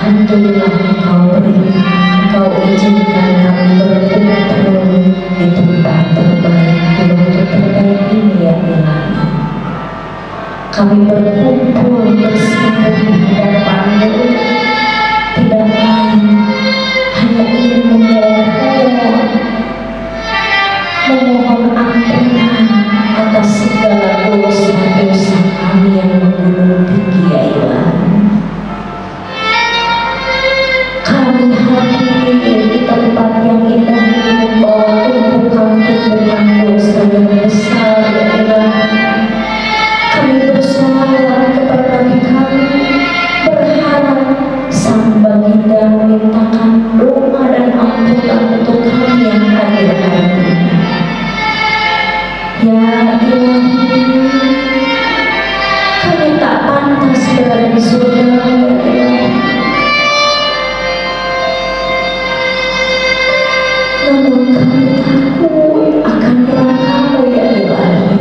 Alhamdulillah Engkau berikan, Engkau izinkan kami berkumpul di tempat terbaik, di waktu terbaik ini ya Ilahi. Kami berkumpul bersama di hadapan-Mu, tidak lain hanya ingin memohon ampunan atas segala dosa-dosa kami yang menggunung tinggi ya Ilahi. Kami hadir di tempat yang indah ini membawa tumpukan-tumpukan dosa yang besar ya Ilahi. Kami bersolawat kepada Nabi kami, berharap Sang Baginda memintakan doa dan ampunan untuk kami yang hadir hari ini. Ya Ilahi, kami tak pantas berada di surga ya Ilahi. Namun kami takut akan neraka-Mu ya Ilahi.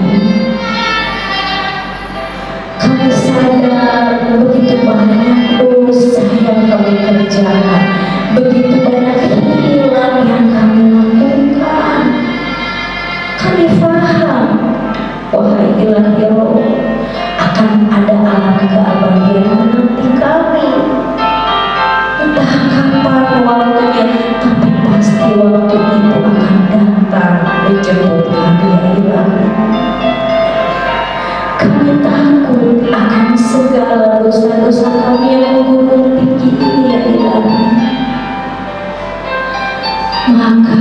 Kami sadar begitu banyak dosa yang kami kerjakan, begitu banyak hilang yang kami lakukan. Kami faham, wahai Ilahi Allah, akan ada alam keabadian menanti kami. Entah kapan waktunya, tapi pasti waktu itu akan datang menjemput kami ya Ilahi. Kami takut akan segala dosa-dosa kami yang menggunung tinggi ini ya Ilahi. Maka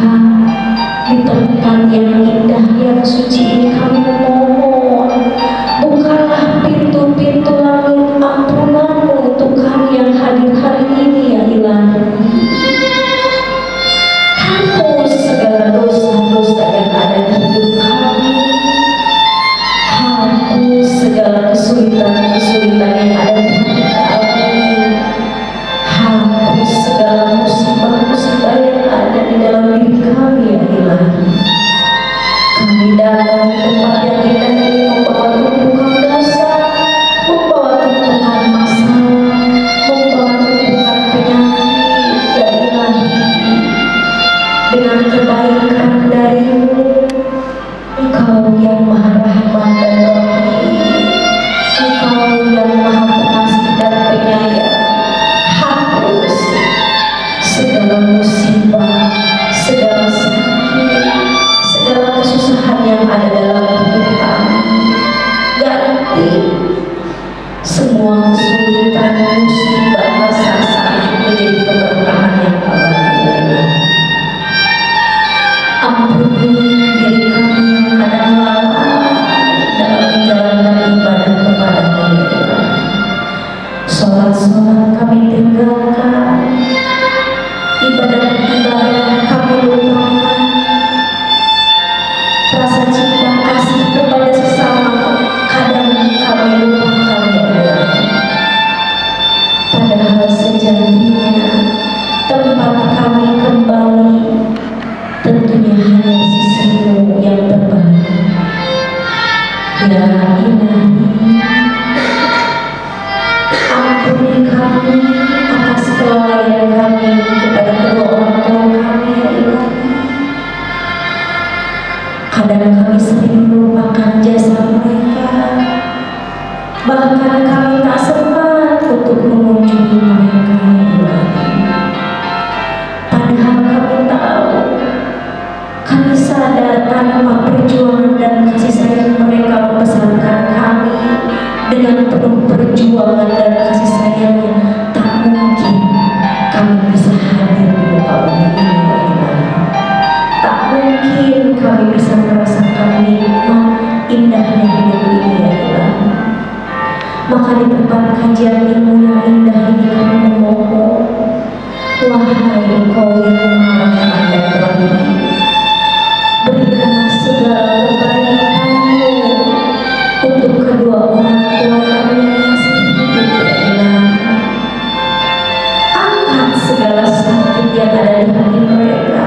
di tempat yang indah yang suci ini kami memohon, bukalah pintu-pintu langit ampunan-Mu untuk kami yang hadir hari ini ya Ilahi. Hapus segala dosa-dosa yang ada di hidup kami, hapus segala kesulitan-kesulitan yang ada di hidup kami, hapus segala musibah-musibah yang ada di dalam diri kami ya Ilahi. Kami datang ke tempat yang indah ini membawa tumpukan dosa, membawa tumpukan masalah, membawa tumpukan penyakit ya Ilahi. Dengan kebaikan dari-Mu, Engkau yang Maha Rahman dan Rahim, Engkau yang Maha Pengasih dan Penyayang, hapus segala musibah, segala sakit, segala kesusahan yang ada dalam hidup kami. Ganti semua kesulitan, musibah, masalah sakit menjadi keberkahan yang abadi. Ampuni diri kami yang kadang lalai dalam menjalankan ibadah kepada-Mu ya Ilahi. Sholat-sholat kami tinggalkan, ibadah-ibadah kami lupakan, rasa cinta kasih kepada sesama kadang kami lupakan ya Ilahi. Padahal sejatinya tempat kami kembali tentunya hanya di sisi-Mu yang terbaik. Ya Ilahi, ampuni kami atas kelalaian kami kepada kedua orang tua kami ya Ilahi. Kadang kami sering melupakan jasa mereka, bahkan kami tak sempat untuk mengunjungi mereka ya Ilahi. Padahal kami tahu, kami sadar tanpa perjuangan dan kasih sayang mereka membesarkan kami dengan penuh perjuangan dan kasih sayangnya, tak mungkin kami bisa hadir di muka bumi ini ya Ilahi. Tak mungkin kami bisa merasakan nikmat indahnya hidup ini ya Ilahi. Maka di tempat kajian ilmu yang indah ini kami memohon, wahai Engkau yang Maha Rahman dan Rahim, berikanlah segala kebaikan-Mu untuk kedua orang tua kami yang masih hidup ya Ilahi. Angkat segala sakit yang ada di hati mereka,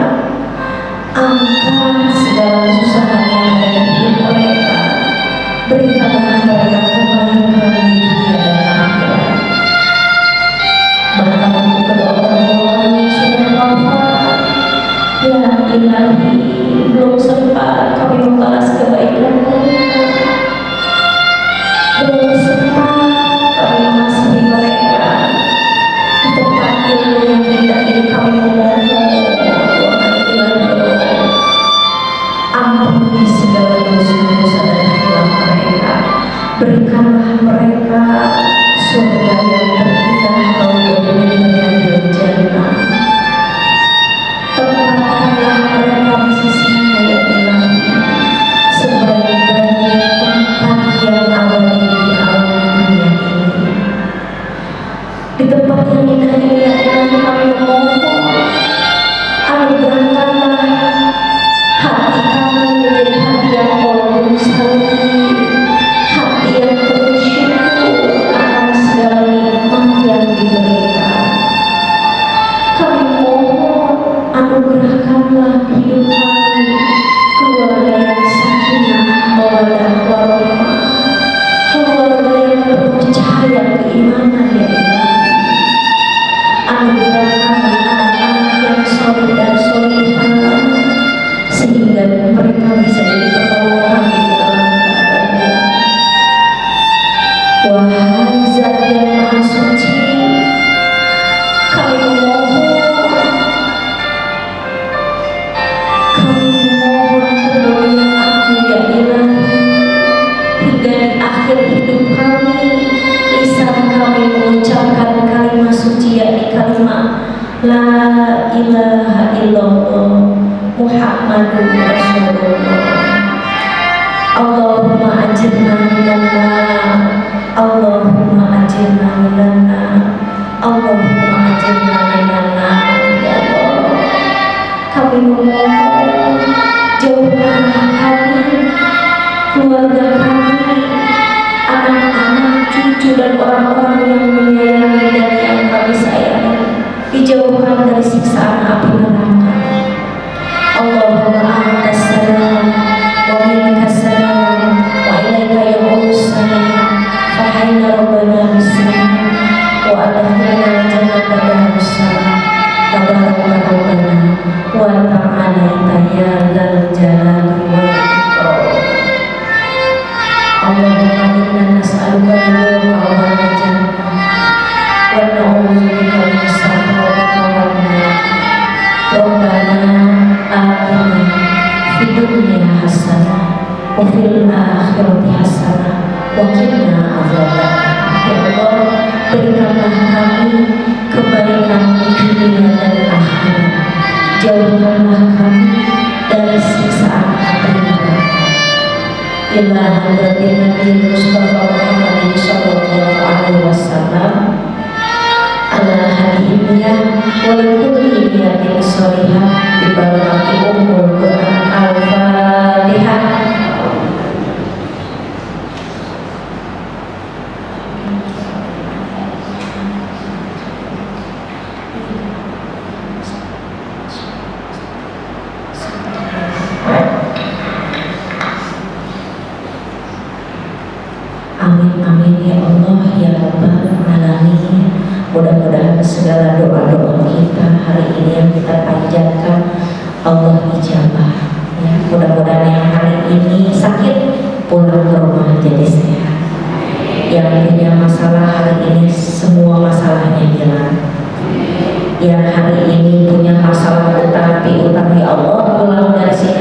angkat segala kesusahan yang ada di hidup mereka, berikanlah mereka kebaikan di dunia dan akhirat. ilahi, belum sempat kami membalas kebaikan mereka, belum sempat kami mengasihi mereka di tempat ilmu yang indah ini. Kami memohon, wahai Ilahi Allah, ampuni segala dosa-dosa dan hilang mereka, berikanlah mereka surga yang terindah, Raudhatul Jannah. Tempatkanlah mereka di sisimu ya Ilahi, sebaik-baik tempat yang abadi di alam dunia ini. Di tempat yang indah ini ya Ilahi, kami memohon, anugerahkanlah hati kami menjadi hati yang kolbu sekali, hati yang penuh syukur akan segala nikmat yang diberikan. Kami mohon, anugerahkanlah hidup kami keluarga yang sakinah, mawaddah warahmah, keluarga yang penuh cahaya keimanan ya Ilahi. Anugerahkanlah anak-anak yang soleh dan solehah, sehingga mereka bisa jadi penolong kami di dalam keadaan. Wahai Zat yang Maha Suci, kami memohon pertolongan Aku ya Ilahi, hingga di akhir hidup kami lisan kami mengucapkan kalimat suci, yakni kalimat La ilaha illallah Muhammadur Rasulullah. Allahumma ajirna minan nar, Allahumma ajirna minan nar, Allahumma ajirna minan nar. Ya Allah, kami memohon, jauhkanlah kami, keluarga kami, anak-anak, cucu dan orang-orang yang menyayangi dan yang kami sayangi, dijauhkan dari siksaan api neraka. Allahumma antas salam wa minkas salam wa ilaika ya'udus salam, fahayna rabbana bissalam wa adkhilna jannata darus salam, tabaraka rabbana wa ta'ala ya dzal jalali wal ikram. Allahumma inna nas'aluka al-birra wal jannah wa na'udzubika min sakhatika wan nar. Rabbana atina fid dunya hasanah wa fil akhirati hasanah wa qina adzabannar. Ya Allah, berikanlah kami kebaikan di dunia dan akhirat, jauhkanlah kami dari siksaan api neraka. Ila hadratin Nabi Mustafa Muhammad sallallahu alaihi wasallam ala hadiyah wa kulli niyatin sholihah bi barakati ummul Quran. Al-Fatihah. Amin amin ya Allah ya Rabbal Alamin. Mudah-mudahan segala doa-doa kita hari ini yang kita panjatkan Allah ijabah ya. Mudah-mudahan yang hari ini sakit pulang ke rumah jadi sehat, yang punya masalah hari ini semua masalahnya hilang, yang hari ini punya masalah utang piutang ya Allah pulang dari sini